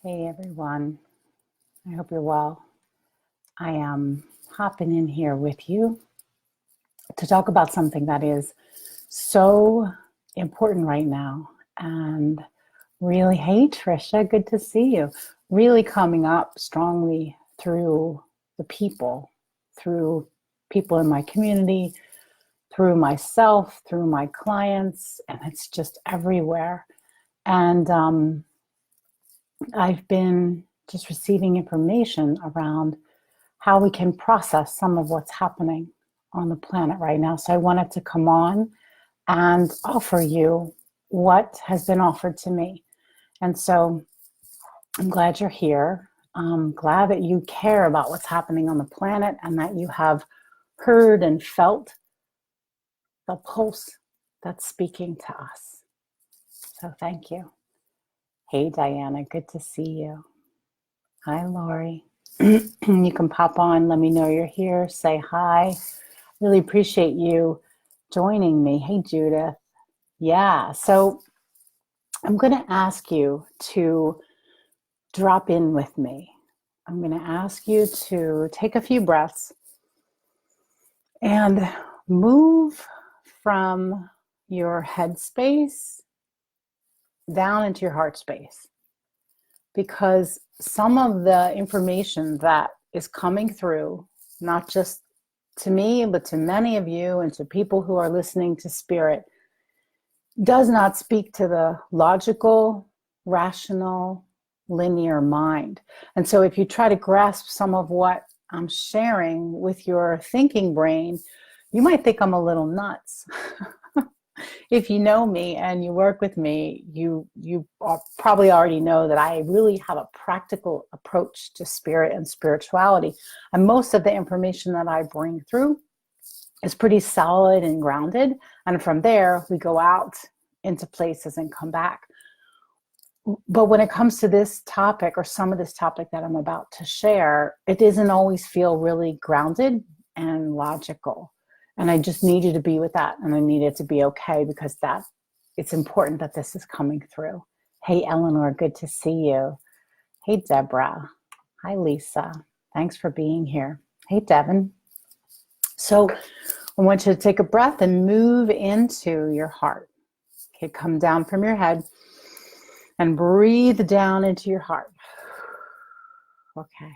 Hey everyone, I hope you're well. I am hopping in here with you to talk about something that is so important right now. And really, hey Trisha, good to see you. Really coming up strongly through the through people in my community, through myself, through my clients, and it's just everywhere. And I've been just receiving information around how we can process some of what's happening on the planet right now. So I wanted to come on and offer you what has been offered to me. And so I'm glad you're here. I'm glad that you care about what's happening on the planet and that you have heard and felt the pulse that's speaking to us. So thank you. Hey, Diana, good to see you. Hi, Lori. You can pop on, let me know you're here, say hi. Really appreciate you joining me. Hey, Judith. Yeah, so I'm going to ask you to drop in with me. I'm going to ask you to take a few breaths and move from your head space down into your heart space. Because some of the information that is coming through, not just to me, but to many of you and to people who are listening to Spirit, does not speak to the logical, rational, linear mind. And so if you try to grasp some of what I'm sharing with your thinking brain, you might think I'm a little nuts. If you know me and you work with me, you probably already know that I really have a practical approach to spirit and spirituality. And most of the information that I bring through is pretty solid and grounded. And from there, we go out into places and come back. But when it comes to this topic or some of this topic that I'm about to share, it doesn't always feel really grounded and logical. And I just need you to be with that. And I need it to be okay because it's important that this is coming through. Hey, Eleanor, good to see you. Hey, Deborah. Hi, Lisa. Thanks for being here. Hey, Devin. So I want you to take a breath and move into your heart. Okay, come down from your head and breathe down into your heart. Okay.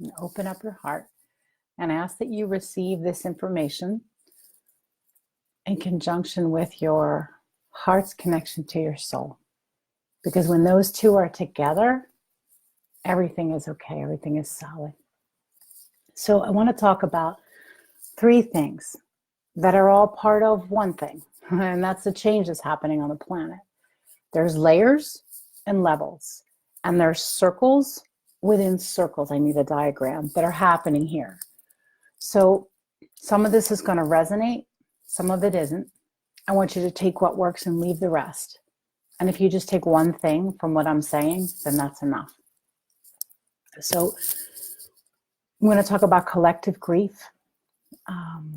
And open up your heart. And ask that you receive this information in conjunction with your heart's connection to your soul. Because when those two are together, everything is okay, everything is solid. So I want to talk about three things that are all part of one thing, and that's the change that's happening on the planet. There's layers and levels, and there's circles within circles. I need a diagram that are happening here. So some of this is going to resonate, some of it isn't. I want you to take what works and leave the rest. And if you just take one thing from what I'm saying, then that's enough. So I'm going to talk about collective grief,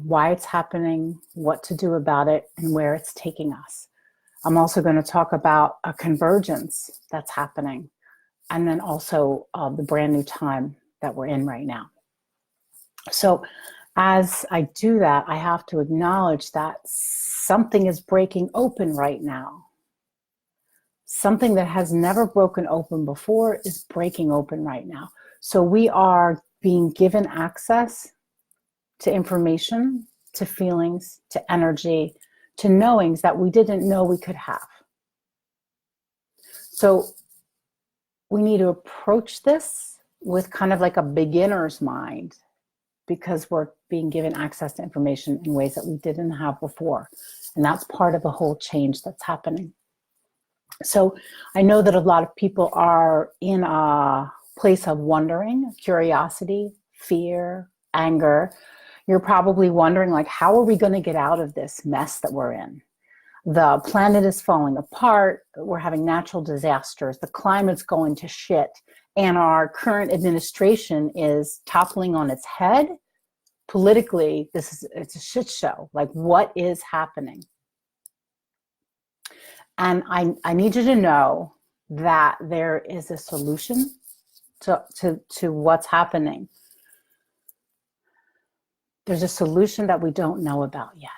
why it's happening, what to do about it, and where it's taking us. I'm also going to talk about a convergence that's happening, and then also the brand new time that we're in right now. So as I do that, I have to acknowledge that something is breaking open right now. Something that has never broken open before is breaking open right now. So we are being given access to information, to feelings, to energy, to knowings that we didn't know we could have. So we need to approach this with kind of like a beginner's mind, because we're being given access to information in ways that we didn't have before. And that's part of the whole change that's happening. So I know that a lot of people are in a place of wondering, curiosity, fear, anger. You're probably wondering, like, how are we going to get out of this mess that we're in? The planet is falling apart. We're having natural disasters. The climate's going to shit. And our current administration is toppling on its head. Politically, it's a shit show. Like, what is happening? And I need you to know that there is a solution to what's happening. There's a solution that we don't know about yet.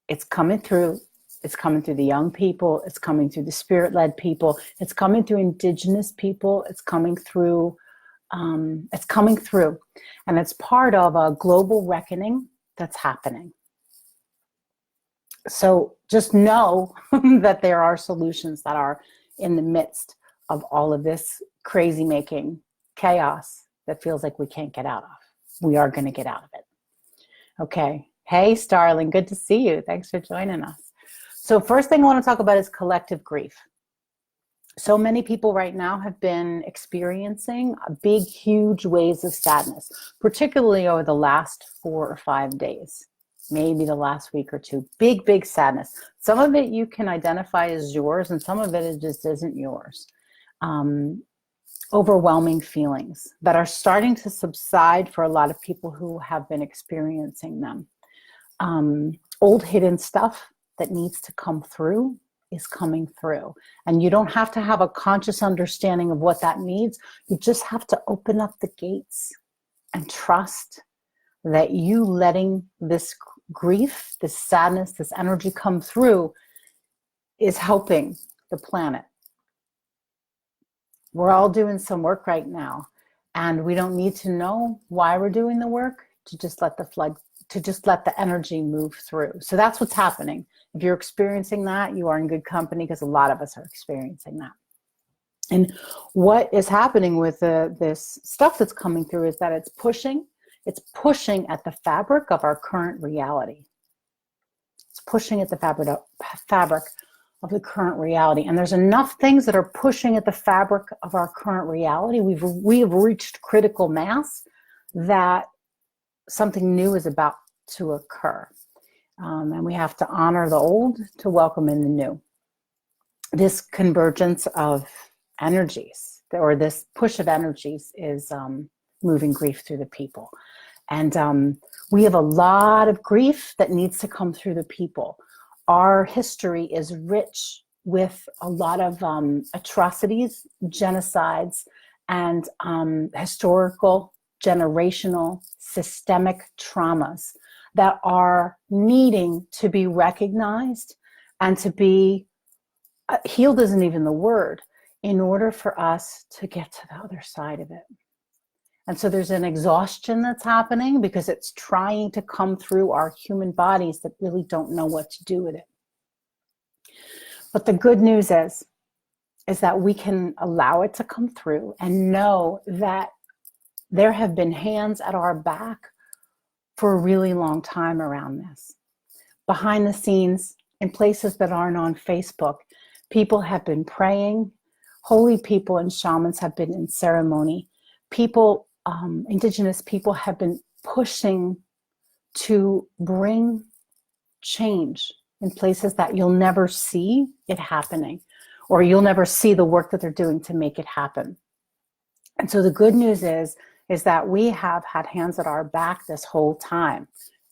It's coming through. It's coming through the young people. It's coming through the spirit-led people. It's coming through indigenous people. It's coming through. And it's part of a global reckoning that's happening. So just know that there are solutions that are in the midst of all of this crazy making chaos that feels like we can't get out of. We are going to get out of it. Okay. Hey, Starling, good to see you. Thanks for joining us. So first thing I want to talk about is collective grief. So many people right now have been experiencing big, huge waves of sadness, particularly over the last 4 or 5 days, maybe the last week or two. Big, big sadness. Some of it you can identify as yours, and some of it just isn't yours. Overwhelming feelings that are starting to subside for a lot of people who have been experiencing them. Old hidden stuff that needs to come through is coming through. And you don't have to have a conscious understanding of what that means. You just have to open up the gates and trust that you letting this grief, this sadness, this energy come through is helping the planet. We're all doing some work right now, and we don't need to know why we're doing the work to just let the energy move through. So that's what's happening. If you're experiencing that, you are in good company, because a lot of us are experiencing that. And what is happening with this stuff that's coming through is that it's pushing at the fabric of our current reality. It's pushing at the fabric of the current reality. And there's enough things that are pushing at the fabric of our current reality. We have reached critical mass that something new is about to occur. And we have to honor the old to welcome in the new. This convergence of energies, or this push of energies, is moving grief through the people. And we have a lot of grief that needs to come through the people. Our history is rich with a lot of atrocities, genocides, and historical, generational, systemic traumas that are needing to be recognized and to be healed isn't even the word, in order for us to get to the other side of it. And so there's an exhaustion that's happening because it's trying to come through our human bodies that really don't know what to do with it. But the good news is that we can allow it to come through and know that there have been hands at our back for a really long time around this. Behind the scenes, in places that aren't on Facebook, people have been praying. Holy people and shamans have been in ceremony. People, indigenous people, have been pushing to bring change in places that you'll never see it happening, or you'll never see the work that they're doing to make it happen. And so the good news is that we have had hands at our back this whole time,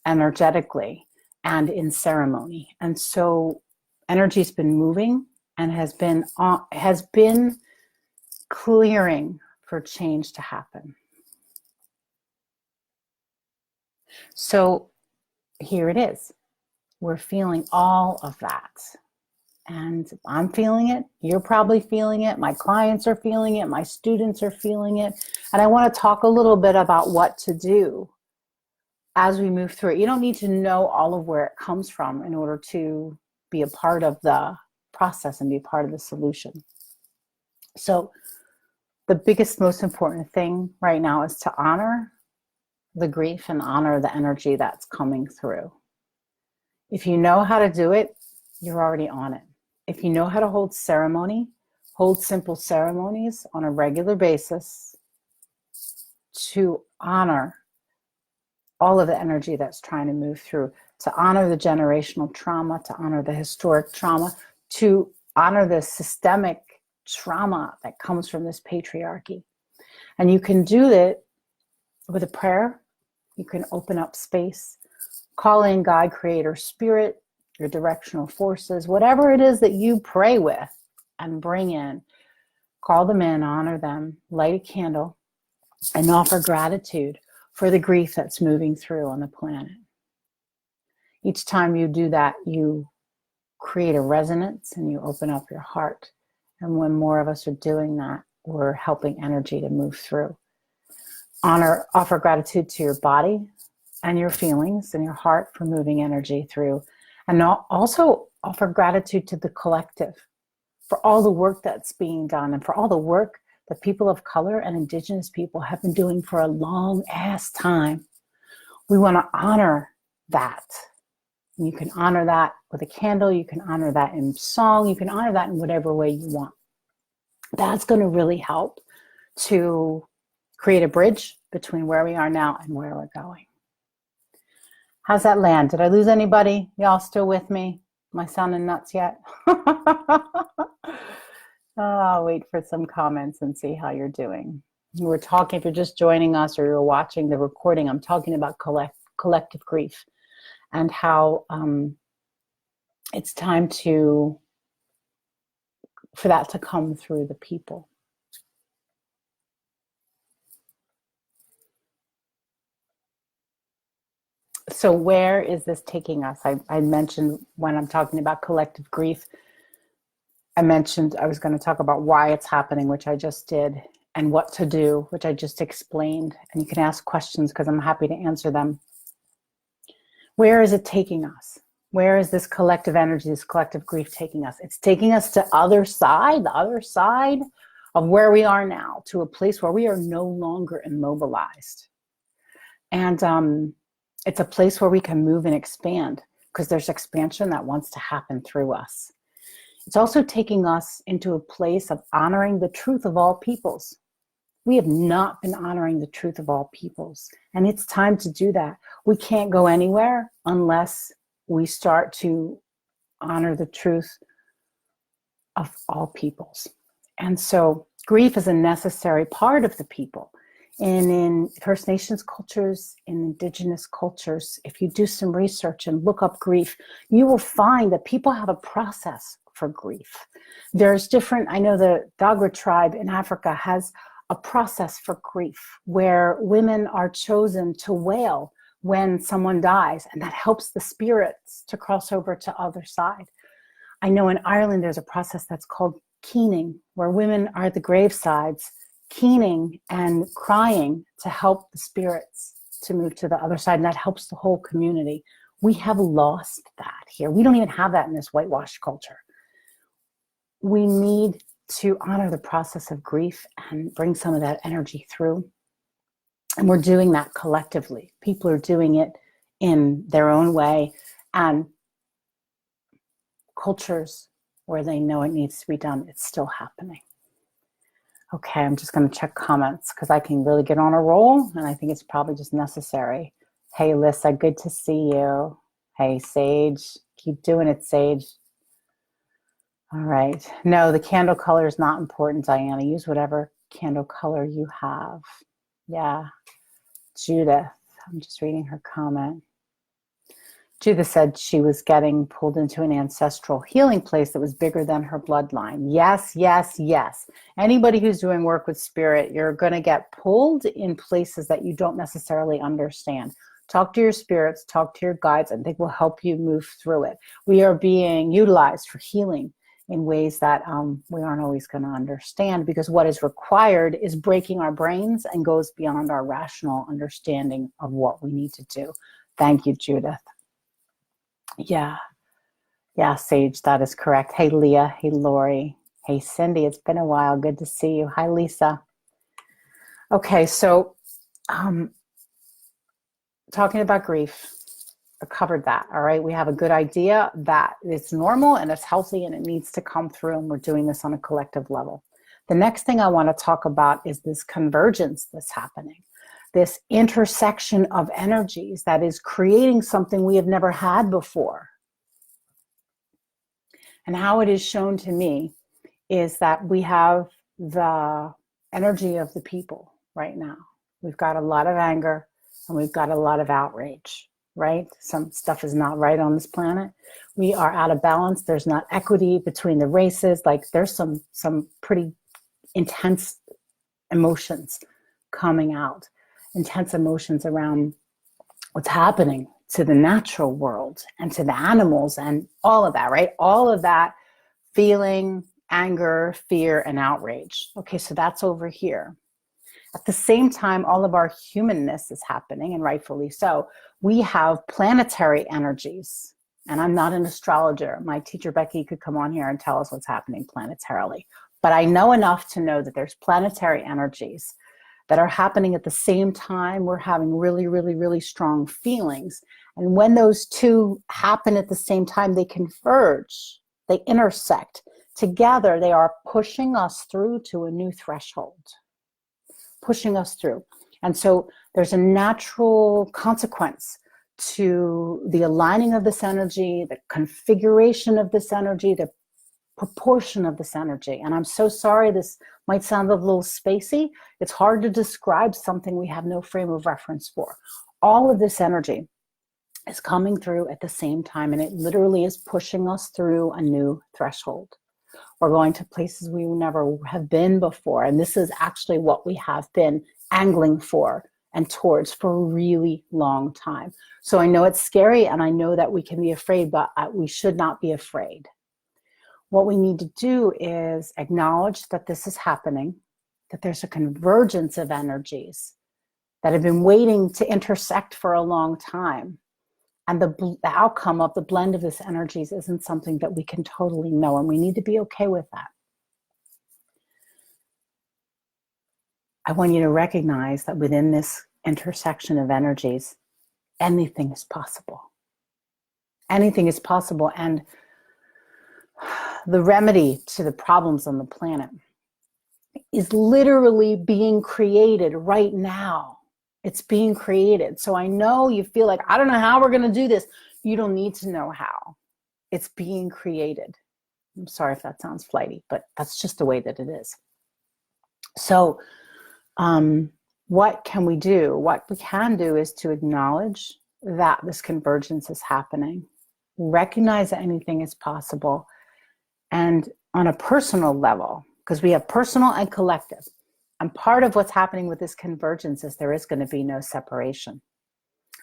energetically and in ceremony. And so energy's been moving and has been clearing for change to happen. So here it is. We're feeling all of that. And I'm feeling it. You're probably feeling it. My clients are feeling it. My students are feeling it. And I want to talk a little bit about what to do as we move through it. You don't need to know all of where it comes from in order to be a part of the process and be a part of the solution. So the biggest, most important thing right now is to honor the grief and honor the energy that's coming through. If you know how to do it, you're already on it. If you know how to hold ceremony, hold simple ceremonies on a regular basis to honor all of the energy that's trying to move through, to honor the generational trauma, to honor the historic trauma, to honor the systemic trauma that comes from this patriarchy. And you can do it with a prayer. You can open up space, call in God, Creator, Spirit, your directional forces, whatever it is that you pray with and bring in. Call them in, honor them, light a candle, and offer gratitude for the grief that's moving through on the planet. Each time you do that, you create a resonance and you open up your heart. And when more of us are doing that, we're helping energy to move through. Offer gratitude to your body and your feelings and your heart for moving energy through. And also offer gratitude to the collective for all the work that's being done and for all the work that people of color and indigenous people have been doing for a long ass time. We want to honor that. You can honor that with a candle. You can honor that in song. You can honor that in whatever way you want. That's going to really help to create a bridge between where we are now and where we're going. How's that land? Did I lose anybody? Y'all still with me? Am I sounding nuts yet? I'll wait for some comments and see how you're doing. We're talking, if you're just joining us or you're watching the recording, I'm talking about collective grief and how it's time for that to come through the people. So where is this taking us? I mentioned when I'm talking about collective grief, I mentioned I was going to talk about why it's happening, which I just did, and what to do, which I just explained. And you can ask questions because I'm happy to answer them. Where is it taking us? Where is this collective energy, this collective grief taking us? It's taking us to the other side of where we are now, to a place where we are no longer immobilized. And it's a place where we can move and expand because there's expansion that wants to happen through us. It's also taking us into a place of honoring the truth of all peoples. We have not been honoring the truth of all peoples, and it's time to do that. We can't go anywhere unless we start to honor the truth of all peoples. And so grief is a necessary part of the people. And in First Nations cultures, in indigenous cultures, if you do some research and look up grief, you will find that people have a process for grief. There's different, I know the Dogra tribe in Africa has a process for grief where women are chosen to wail when someone dies, and that helps the spirits to cross over to other side. I know in Ireland there's a process that's called keening, where women are at the gravesides keening and crying to help the spirits to move to the other side, and that helps the whole community. We have lost that here. We don't even have that in this whitewashed culture. We need to honor the process of grief and bring some of that energy through. And we're doing that collectively. People are doing it in their own way, and cultures where they know it needs to be done, it's still happening. Okay, I'm just going to check comments because I can really get on a roll, and I think it's probably just necessary. Hey, Lissa, good to see you. Hey, Sage, keep doing it, Sage. All right. No, the candle color is not important, Diana. Use whatever candle color you have. Yeah. Judith, I'm just reading her comment. Judith said she was getting pulled into an ancestral healing place that was bigger than her bloodline. Yes, yes, yes. Anybody who's doing work with spirit, you're going to get pulled in places that you don't necessarily understand. Talk to your spirits, talk to your guides, and they will help you move through it. We are being utilized for healing in ways that we aren't always going to understand, because what is required is breaking our brains and goes beyond our rational understanding of what we need to do. Thank you, Judith. Yeah, Sage, that is correct. Hey, Leah. Hey, Lori. Hey, Cindy, it's been a while. Good to see you. Hi, Lisa. Okay, so talking about grief, I covered that, all right? We have a good idea that it's normal and it's healthy and it needs to come through, and we're doing this on a collective level. The next thing I want to talk about is this convergence that's happening. This intersection of energies that is creating something we have never had before. And how it is shown to me is that we have the energy of the people right now. We've got a lot of anger and we've got a lot of outrage, right? Some stuff is not right on this planet. We are out of balance. There's not equity between the races. Like there's some pretty intense emotions coming out, intense emotions around what's happening to the natural world and to the animals and all of that, right? All of that feeling, anger, fear, and outrage. Okay, so that's over here. At the same time, all of our humanness is happening, and rightfully so. We have planetary energies. And I'm not an astrologer. My teacher, Becky, could come on here and tell us what's happening planetarily. But I know enough to know that there's planetary energies that are happening at the same time. We're having really, really, really strong feelings. And when those two happen at the same time, they converge, they intersect. Together, they are pushing us through to a new threshold, pushing us through. And so there's a natural consequence to the aligning of this energy, the configuration of this energy, the proportion of this energy. And I'm so sorry, this might sound a little spacey. It's hard to describe something we have no frame of reference for. All of this energy is coming through at the same time, and it literally is pushing us through a new threshold. We're going to places we never have been before, and this is actually what we have been angling for and towards for a really long time. So I know it's scary, and I know that we can be afraid, but we should not be afraid. What we need to do is acknowledge that this is happening, that there's a convergence of energies that have been waiting to intersect for a long time. And the outcome of the blend of this energies isn't something that we can totally know, and we need to be okay with that. I want you to recognize that within this intersection of energies, anything is possible. Anything is possible, and the remedy to the problems on the planet is literally being created right now. It's being created. So I know you feel like, I don't know how we're going to do this. You don't need to know how. It's being created. I'm sorry if that sounds flighty, but that's just the way that it is. So what can we do? What we can do is to acknowledge that this convergence is happening, recognize that anything is possible, and on a personal level, because we have personal and collective. And part of what's happening with this convergence is there is going to be no separation.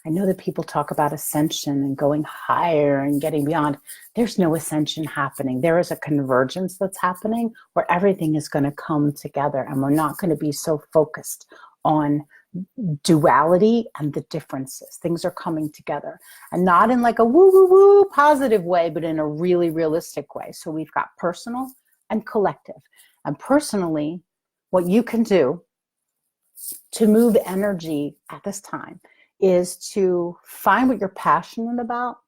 I know that people talk about ascension and going higher and getting beyond. There's no ascension happening. There is a convergence that's happening where everything is going to come together, and we're not going to be so focused on duality and the differences. Things are coming together, and not in like a woo woo woo positive way, but in a really realistic way. So we've got personal and collective. And personally, what you can do to move energy at this time is to find what you're passionate about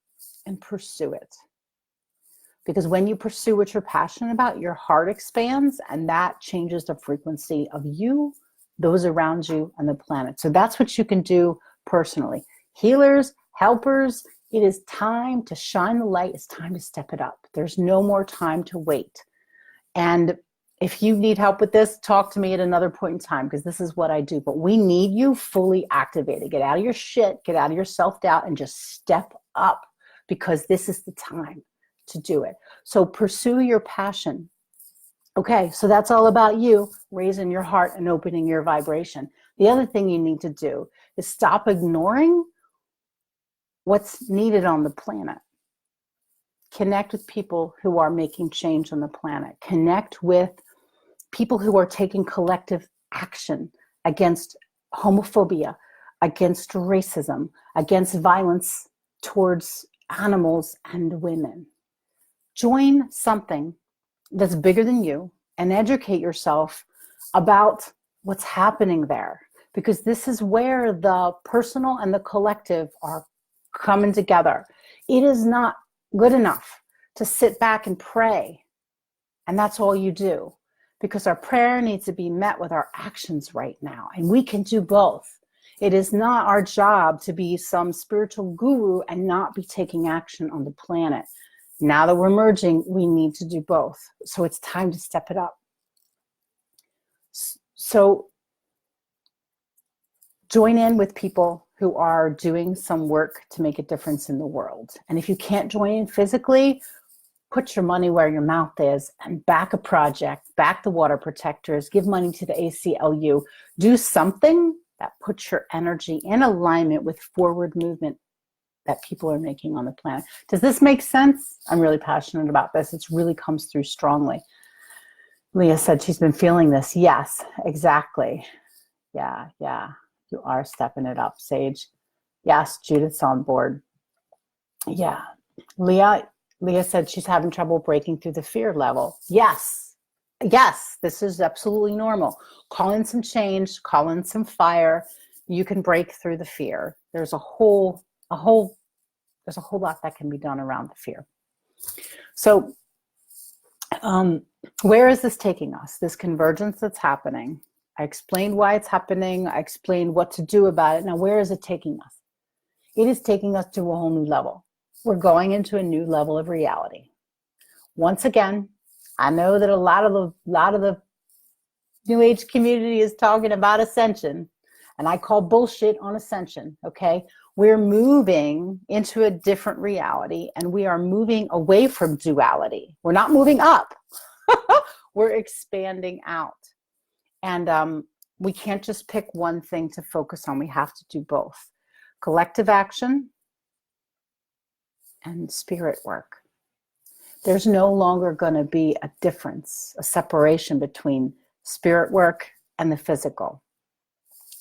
and pursue it. Because when you pursue what you're passionate about, your heart expands, and that changes the frequency of you, those around you, and the planet. So that's what you can do personally. Healers, helpers, it is time to shine the light. It's time to step it up. There's no more time to wait. And if you need help with this, talk to me at another point in time, because this is what I do. But we need you fully activated. Get out of your shit, get out of your self-doubt, and just step up, because this is the time to do it. So pursue your passion. Okay, so that's all about you, raising your heart and opening your vibration. The other thing you need to do is stop ignoring what's needed on the planet. Connect with people who are making change on the planet. Connect with people who are taking collective action against homophobia, against racism, against violence towards animals and women. Join something that's bigger than you and educate yourself about what's happening there, because this is where the personal and the collective are coming together. It is not good enough to sit back and pray, and that's all you do, because our prayer needs to be met with our actions right now, and we can do both. It is not our job to be some spiritual guru and not be taking action on the planet. Now that we're merging, we need to do both. So it's time to step it up. So join in with people who are doing some work to make a difference in the world. And if you can't join in physically, put your money where your mouth is and back a project, back the water protectors, give money to the ACLU, do something that puts your energy in alignment with forward movement that people are making on the planet. Does this make sense? I'm really passionate about this. It really comes through strongly. Leah said she's been feeling this. Yes, exactly. Yeah. You are stepping it up, Sage. Yes, Judith's on board. Yeah. Leah said she's having trouble breaking through the fear level. Yes, this is absolutely normal. Call in some change, call in some fire. You can break through the fear. There's a whole lot that can be done around the fear. So where is this taking us? This convergence that's happening. I explained why it's happening. I explained what to do about it. Now, where is it taking us? It is taking us to a whole new level. We're going into a new level of reality. Once again, I know that a lot of the New Age community is talking about ascension, and I call bullshit on ascension, okay? We're moving into a different reality, and we are moving away from duality. We're not moving up. We're expanding out. And we can't just pick one thing to focus on. We have to do both. Collective action and spirit work. There's no longer going to be a difference, a separation between spirit work and the physical.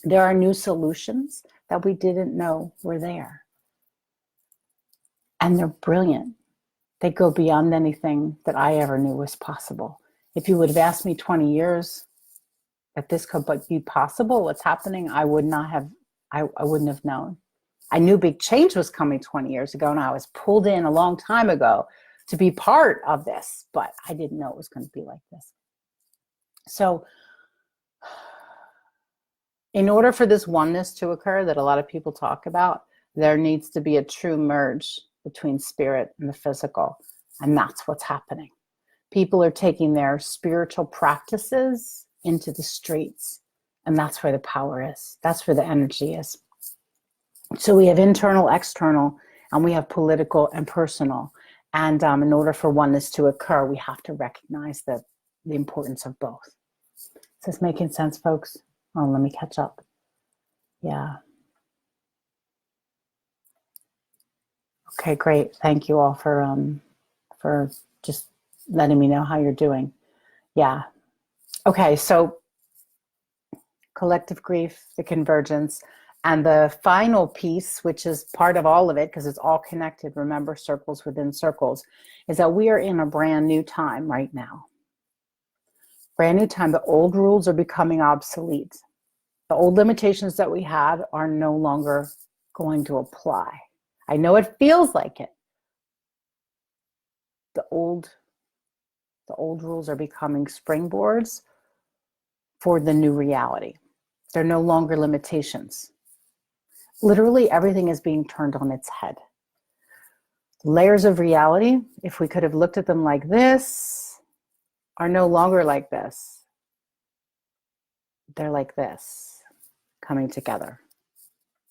There are new solutions that we didn't know were there. And they're brilliant. They go beyond anything that I ever knew was possible. If you would have asked me 20 years that this could be possible, what's happening, I wouldn't have known. I knew big change was coming 20 years ago, and I was pulled in a long time ago to be part of this, but I didn't know it was going to be like this. So in order for this oneness to occur that a lot of people talk about, there needs to be a true merge between spirit and the physical, and that's what's happening. People are taking their spiritual practices into the streets, and that's where the power is. That's where the energy is. So we have internal, external, and we have political and personal. And in order for oneness to occur, we have to recognize the importance of both. Is this making sense, folks? Oh, let me catch up. Yeah. Okay, great. Thank you all for just letting me know how you're doing. Yeah. Okay, so collective grief, the convergence, and the final piece, which is part of all of it, because it's all connected, remember, circles within circles, is that we are in a brand new time right now. Brand new time. The old rules are becoming obsolete. The old limitations that we had are no longer going to apply. I know it feels like it. The old rules are becoming springboards for the new reality. They're no longer limitations. Literally everything is being turned on its head. Layers of reality, if we could have looked at them like this, are no longer like this. They're like this, coming together.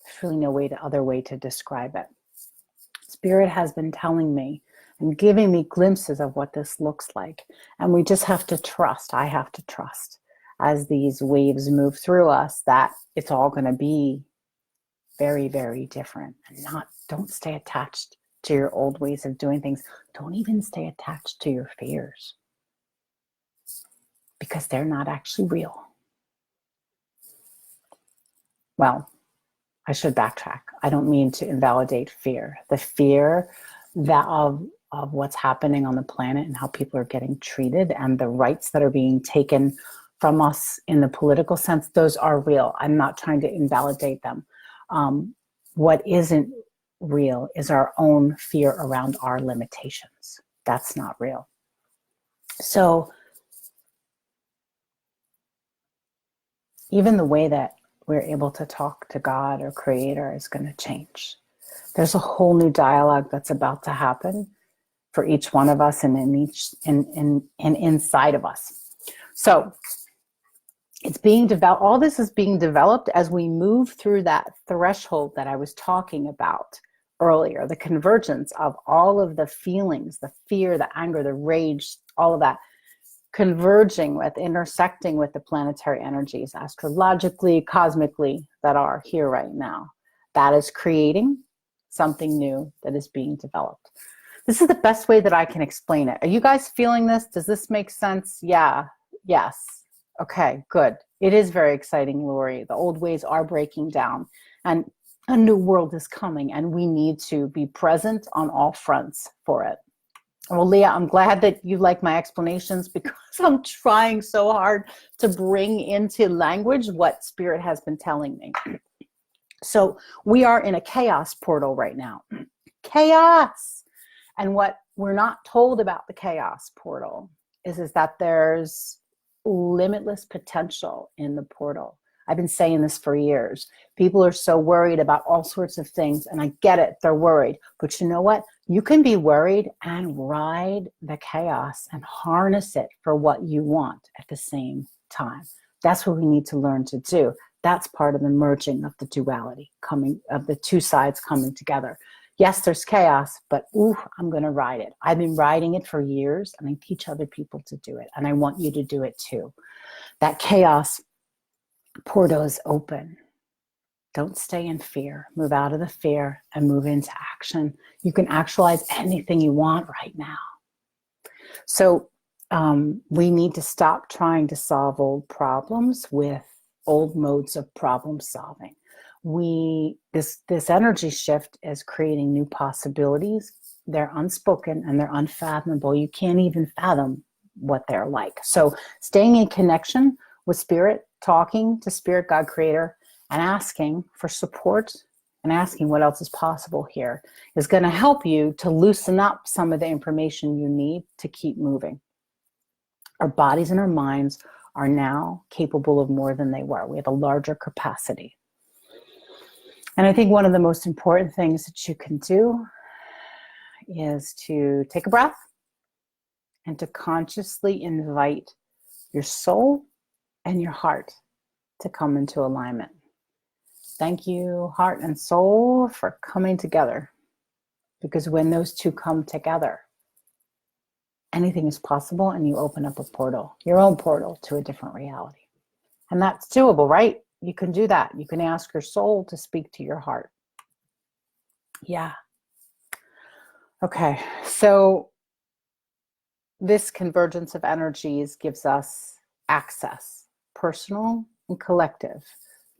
There's really no other way to describe it. Spirit has been telling me and giving me glimpses of what this looks like. And we just have to trust. I have to trust as these waves move through us that it's all going to be very, very different. And don't stay attached to your old ways of doing things. Don't even stay attached to your fears, because they're not actually real. Well, I should backtrack. I don't mean to invalidate fear. The fear of what's happening on the planet and how people are getting treated and the rights that are being taken from us in the political sense, those are real. I'm not trying to invalidate them. What isn't real is our own fear around our limitations. That's not real. So even the way that we're able to talk to God or Creator is going to change. There's a whole new dialogue that's about to happen for each one of us and inside of us. So it's being developed. All this is being developed as we move through that threshold that I was talking about earlier, the convergence of all of the feelings, the fear, the anger, the rage, all of that, converging with, intersecting with the planetary energies, astrologically, cosmically, that are here right now. That is creating something new that is being developed. This is the best way that I can explain it. Are you guys feeling this? Does this make sense? Yeah. Yes. Okay, good. It is very exciting, Lori. The old ways are breaking down and a new world is coming, and we need to be present on all fronts for it. Well, Leah, I'm glad that you like my explanations, because I'm trying so hard to bring into language what Spirit has been telling me. So we are in a chaos portal right now. Chaos! And what we're not told about the chaos portal is that there's limitless potential in the portal. I've been saying this for years. People are so worried about all sorts of things, and I get it, they're worried. But you know what? You can be worried and ride the chaos and harness it for what you want at the same time. That's what we need to learn to do. That's part of the merging of the duality, of the two sides coming together. Yes, there's chaos, but I'm going to ride it. I've been riding it for years, and I teach other people to do it, and I want you to do it too. That chaos portal is open. Don't stay in fear. Move out of the fear and move into action. You can actualize anything you want right now. So we need to stop trying to solve old problems with old modes of problem solving. This energy shift is creating new possibilities. They're unspoken and they're unfathomable. You can't even fathom what they're like. So staying in connection with Spirit, talking to Spirit, God, Creator, and asking for support and asking what else is possible here is going to help you to loosen up some of the information you need to keep moving. Our bodies and our minds are now capable of more than they were. We have a larger capacity. And I think one of the most important things that you can do is to take a breath and to consciously invite your soul and your heart to come into alignment. Thank you, heart and soul, for coming together. Because when those two come together, anything is possible, and you open up a portal, your own portal to a different reality. And that's doable, right? You can do that. You can ask your soul to speak to your heart. Yeah. Okay, so this convergence of energies gives us access, personal and collective,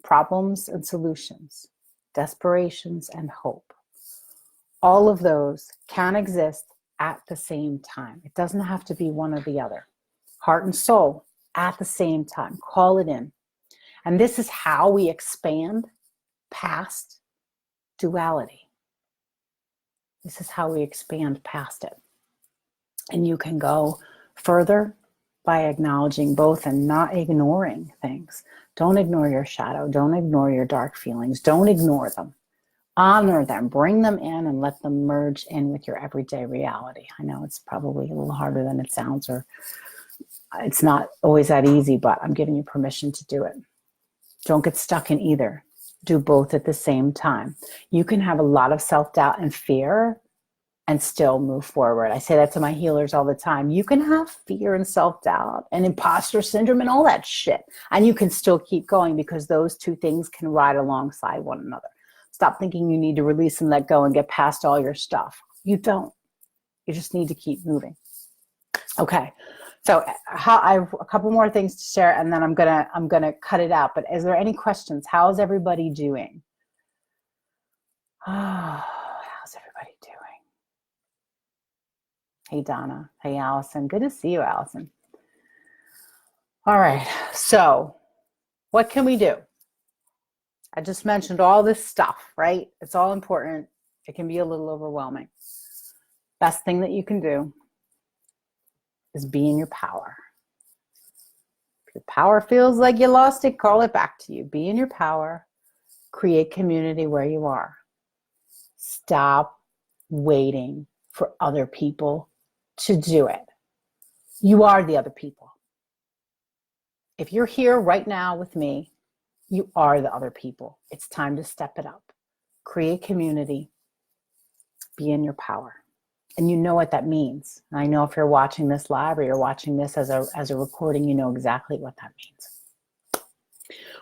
problems and solutions, desperations and hope. All of those can exist at the same time. It doesn't have to be one or the other. Heart and soul at the same time. Call it in. And this is how we expand past duality. This is how we expand past it. And you can go further by acknowledging both and not ignoring things. Don't ignore your shadow. Don't ignore your dark feelings. Don't ignore them. Honor them. Bring them in and let them merge in with your everyday reality. I know it's probably a little harder than it sounds, or it's not always that easy, but I'm giving you permission to do it. Don't get stuck in either. Do both at the same time. You can have a lot of self-doubt and fear and still move forward. I say that to my healers all the time. You can have fear and self-doubt and imposter syndrome and all that shit, and you can still keep going, because those two things can ride alongside one another. Stop thinking you need to release and let go and get past all your stuff. You don't. You just need to keep moving. Okay. So I have a couple more things to share, and then I'm gonna cut it out. But is there any questions? How's everybody doing? Oh, how's everybody doing? Hey, Donna. Hey, Allison. Good to see you, Allison. All right. So what can we do? I just mentioned all this stuff, right? It's all important. It can be a little overwhelming. Best thing that you can do is be in your power. If your power feels like you lost it, call it back to you. Be in your power. Create community where you are. Stop waiting for other people to do it. You are the other people. If you're here right now with me, you are the other people. It's time to step it up. Create community. be in your power. And you know what that means. And I know if you're watching this live or you're watching this as a recording, you know exactly what that means.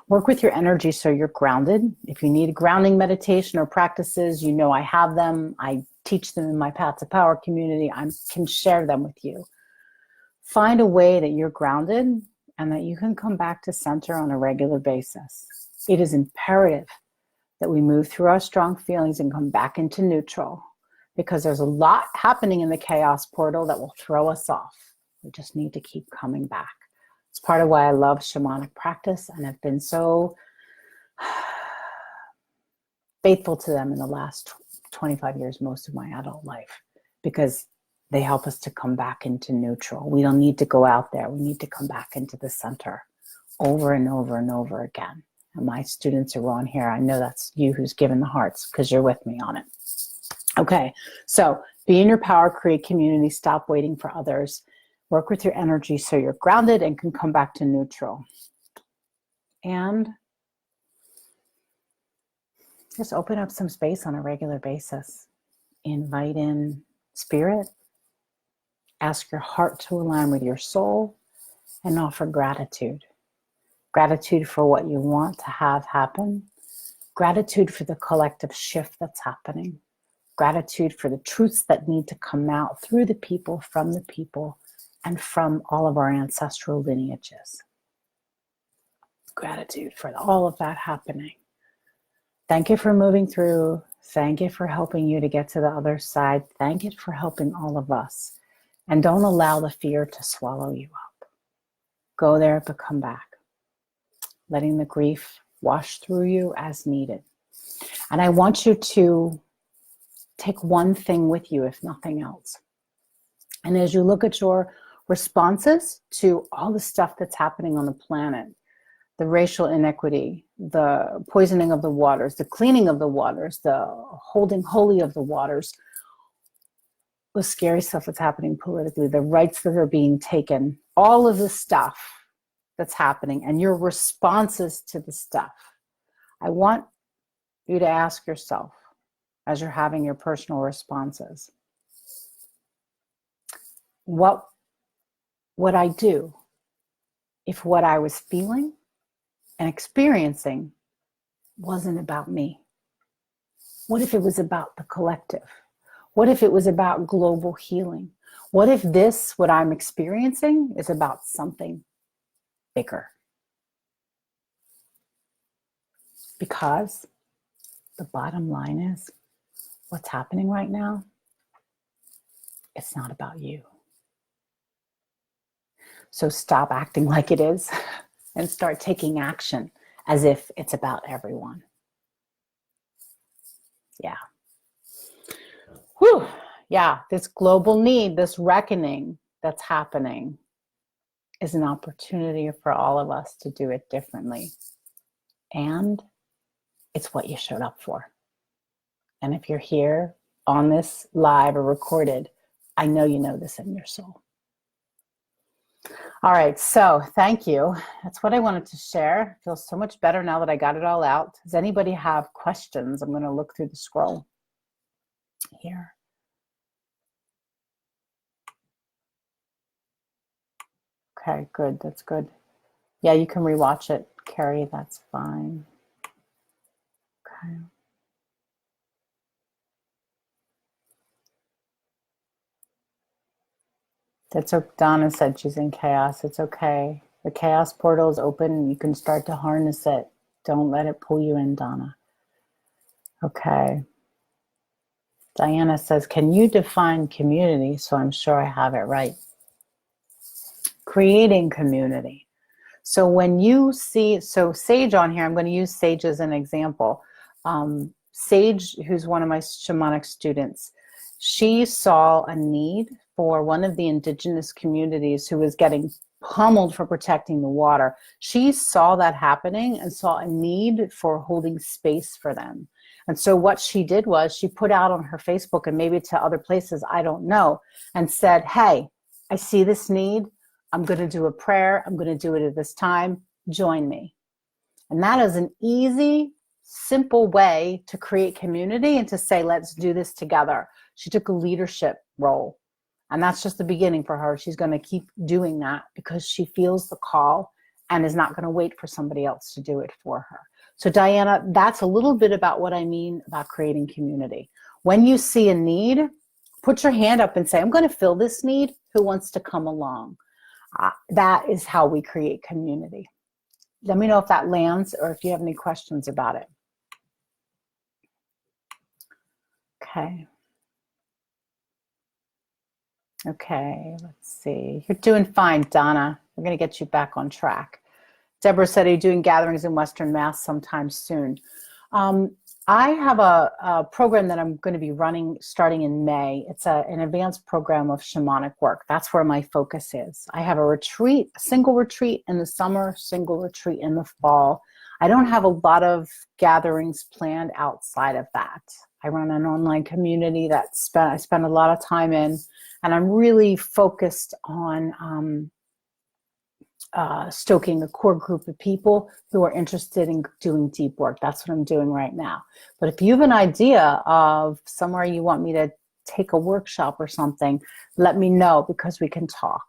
Work with your energy so you're grounded. If you need grounding meditation or practices, you know I have them. I teach them in my Paths of Power community. I can share them with you. Find a way that you're grounded and that you can come back to center on a regular basis. It is imperative that we move through our strong feelings and come back into neutral, because there's a lot happening in the chaos portal that will throw us off. We just need to keep coming back. It's part of why I love shamanic practice and have been so faithful to them in the last 25 years, most of my adult life, because they help us to come back into neutral. We don't need to go out there. We need to come back into the center over and over and over again. And my students are on here. I know that's you who's given the hearts because you're with me on it. Okay, so be in your power, create community, stop waiting for others. Work with your energy so you're grounded and can come back to neutral. And just open up some space on a regular basis. Invite in spirit. Ask your heart to align with your soul and offer gratitude. Gratitude for what you want to have happen. Gratitude for the collective shift that's happening. Gratitude for the truths that need to come out through the people, from the people, and from all of our ancestral lineages. Gratitude for all of that happening. Thank you for moving through. Thank you for helping you to get to the other side. Thank you for helping all of us. And don't allow the fear to swallow you up. Go there, but come back. Letting the grief wash through you as needed. And I want you to take one thing with you, if nothing else. And as you look at your responses to all the stuff that's happening on the planet, the racial inequity, the poisoning of the waters, the cleaning of the waters, the holding holy of the waters, the scary stuff that's happening politically, the rights that are being taken, all of the stuff that's happening and your responses to the stuff. I want you to ask yourself, as you're having your personal responses, what would I do if what I was feeling and experiencing wasn't about me? What if it was about the collective? What if it was about global healing? What if this, what I'm experiencing, is about something bigger? Because the bottom line is, what's happening right now, it's not about you. So stop acting like it is and start taking action as if it's about everyone. Yeah. Whew. Yeah, this global need, this reckoning that's happening is an opportunity for all of us to do it differently. And it's what you showed up for. And if you're here on this live or recorded, I know you know this in your soul. All right, so thank you. That's what I wanted to share. I feel so much better now that I got it all out. Does anybody have questions? I'm going to look through the scroll here. Okay, good. That's good. Yeah, you can rewatch it, Carrie. That's fine. Okay. That's what Donna said. She's in chaos. It's okay. The chaos portal is open. You can start to harness it. Don't let it pull you in, Donna. Okay. Diana says, can you define community? So I'm sure I have it right. Creating community. So when you see, so Sage on here, I'm going to use Sage as an example. Sage, who's one of my shamanic students, she saw a need for one of the indigenous communities who was getting pummeled for protecting the water. She saw that happening and saw a need for holding space for them. And so what she did was she put out on her Facebook and maybe to other places, I don't know, and said, hey, I see this need. I'm going to do a prayer. I'm going to do it at this time. Join me. And that is an easy, simple way to create community and to say, let's do this together. She took a leadership role. And that's just the beginning for her. She's going to keep doing that because she feels the call and is not going to wait for somebody else to do it for her. So Diana, that's a little bit about what I mean about creating community. When you see a need, put your hand up and say, I'm going to fill this need. Who wants to come along? That is how we create community. Let me know if that lands or if you have any questions about it. Okay. Okay, let's see. You're doing fine, Donna. We're going to get you back on track. Deborah said, are you doing gatherings in Western Mass sometime soon? I have a program that I'm going to be running starting in May. It's an advanced program of shamanic work. That's where my focus is. I have a retreat, a single retreat in the summer, single retreat in the fall. I don't have a lot of gatherings planned outside of that. I run an online community that I spend a lot of time in, and I'm really focused on stoking a core group of people who are interested in doing deep work. That's what I'm doing right now. But if you have an idea of somewhere you want me to take a workshop or something, let me know because we can talk.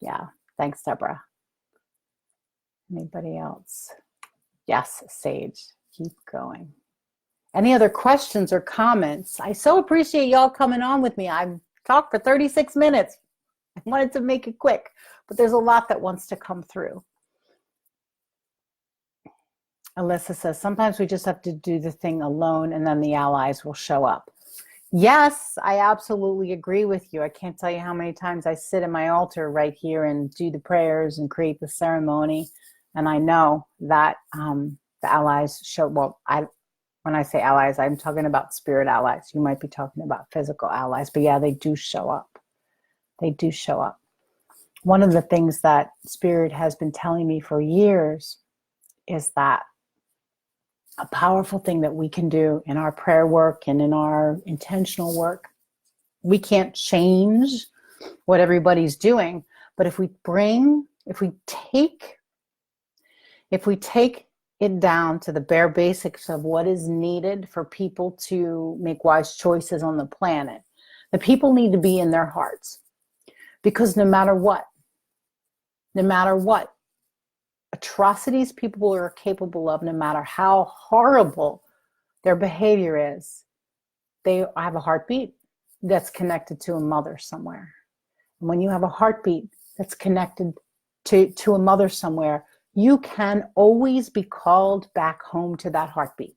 Yeah, thanks, Deborah. Anybody else? Yes, Sage, keep going. Any other questions or comments? I so appreciate y'all coming on with me. I've talked for 36 minutes. I wanted to make it quick, but there's a lot that wants to come through. Alyssa says, sometimes we just have to do the thing alone and then the allies will show up. Yes, I absolutely agree with you. I can't tell you how many times I sit in my altar right here and do the prayers and create the ceremony. And I know that the allies show, well, when I say allies, I'm talking about spirit allies. You might be talking about physical allies, but yeah, they do show up. They do show up. One of the things that Spirit has been telling me for years is that a powerful thing that we can do in our prayer work and in our intentional work, we can't change what everybody's doing, but if we take it down to the bare basics of what is needed for people to make wise choices on the planet, the people need to be in their hearts. Because no matter what atrocities people are capable of, no matter how horrible their behavior is, they have a heartbeat that's connected to a mother somewhere. And when you have a heartbeat that's connected to a mother somewhere, you can always be called back home to that heartbeat.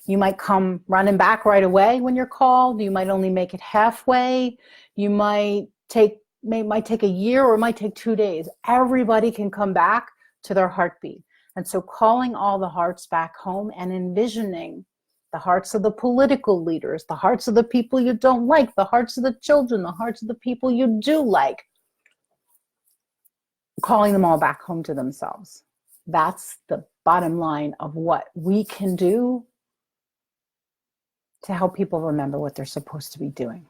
You might come running back right away when you're called. You might only make it halfway. You might take a year or it might take 2 days. Everybody can come back to their heartbeat. And so calling all the hearts back home and envisioning the hearts of the political leaders, the hearts of the people you don't like, the hearts of the children, the hearts of the people you do like, calling them all back home to themselves. That's the bottom line of what we can do to help people remember what they're supposed to be doing.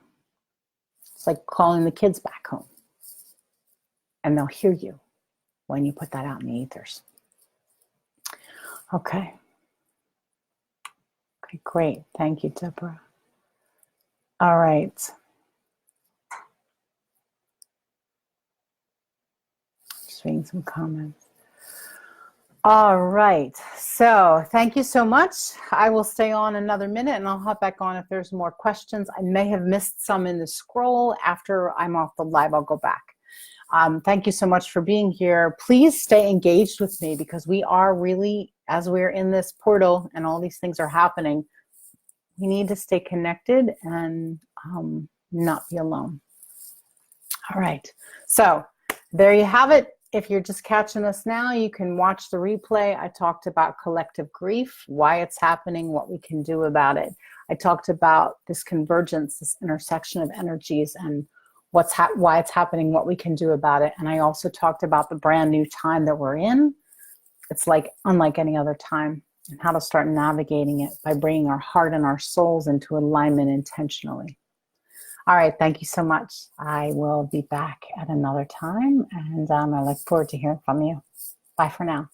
It's like calling the kids back home. And they'll hear you when you put that out in the ethers. Okay. Okay, great. Thank you, Deborah. All right. Just reading some comments. All right, so thank you so much. I will stay on another minute and I'll hop back on if there's more questions. I may have missed some in the scroll. After I'm off the live, I'll go back. Thank you so much for being here. Please stay engaged with me because we are really, as we're in this portal and all these things are happening, we need to stay connected and not be alone. All right, so there you have it. If you're just catching us now, you can watch the replay. I talked about collective grief, why it's happening, what we can do about it. I talked about this convergence, this intersection of energies and why it's happening, what we can do about it. And I also talked about the brand new time that we're in. It's like unlike any other time, and how to start navigating it by bringing our heart and our souls into alignment intentionally. All right, thank you so much. I will be back at another time, and I look forward to hearing from you. Bye for now.